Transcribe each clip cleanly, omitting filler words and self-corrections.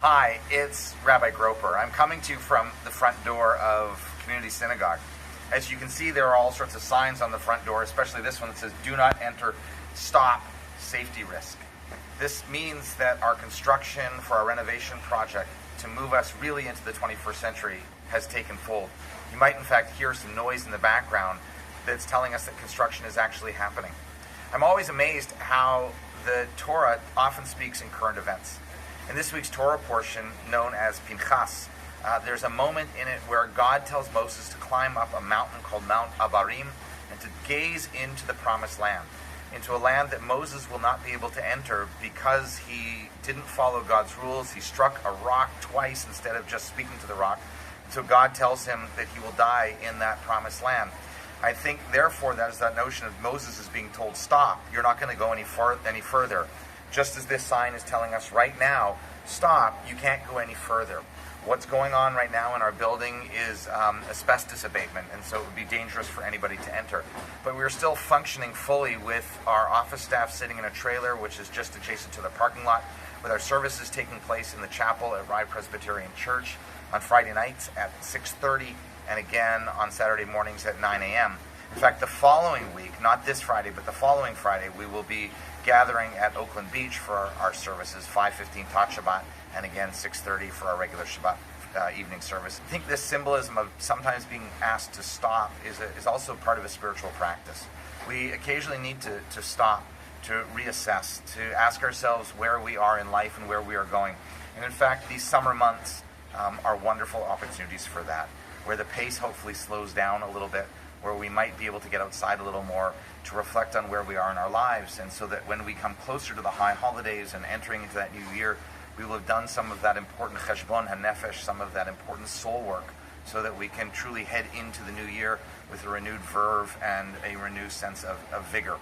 Hi, it's Rabbi Gropper. I'm coming to you from the front door of Community Synagogue. As you can see, there are all sorts of signs on the front door, especially this one that says, "Do not enter, stop, safety risk." This means that our construction for our renovation project to move us really into the 21st century has taken fold. You might in fact hear some noise in the background that's telling us that construction is actually happening. I'm always amazed how the Torah often speaks in current events. In this week's Torah portion, known as Pinchas, there's a moment in it where God tells Moses to climb up a mountain called Mount Abarim and to gaze into the promised land, into a land that Moses will not be able to enter because he didn't follow God's rules. He struck a rock twice instead of just speaking to the rock. So God tells him that he will die in that promised land. I think, therefore, that is that notion of Moses is being told, stop, you're not going to go any further. Just as this sign is telling us right now, stop, you can't go any further. What's going on right now in our building is asbestos abatement, and so it would be dangerous for anybody to enter. But we're still functioning fully with our office staff sitting in a trailer, which is just adjacent to the parking lot, with our services taking place in the chapel at Rabbi Presbyterian Church on Friday nights at 6:30, and again on Saturday mornings at 9 a.m. In fact, the following week, not this Friday, but the following Friday, we will be gathering at Oakland Beach for our services, 5:15 Tot Shabbat, and again 6:30 for our regular Shabbat evening service. I think this symbolism of sometimes being asked to stop is also part of a spiritual practice. We occasionally need to stop, to reassess, to ask ourselves where we are in life and where we are going. And in fact, these summer months are wonderful opportunities for that, where the pace hopefully slows down a little bit, where we might be able to get outside a little more, to reflect on where we are in our lives, and so that when we come closer to the high holidays and entering into that new year, we will have done some of that important cheshbon hanefesh, some of that important soul work, so that we can truly head into the new year with a renewed verve and a renewed sense of vigor.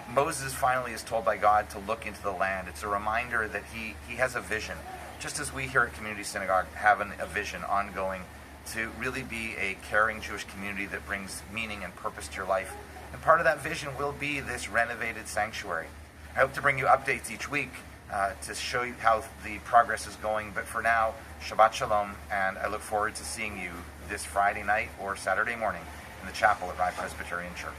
Moses finally is told by God to look into the land. It's a reminder that he has a vision, just as we here at Community Synagogue have a vision ongoing to really be a caring Jewish community that brings meaning and purpose to your life. And part of that vision will be this renovated sanctuary. I hope to bring you updates each week to show you how the progress is going. But for now, Shabbat Shalom, and I look forward to seeing you this Friday night or Saturday morning in the chapel at Rabbi Presbyterian Church.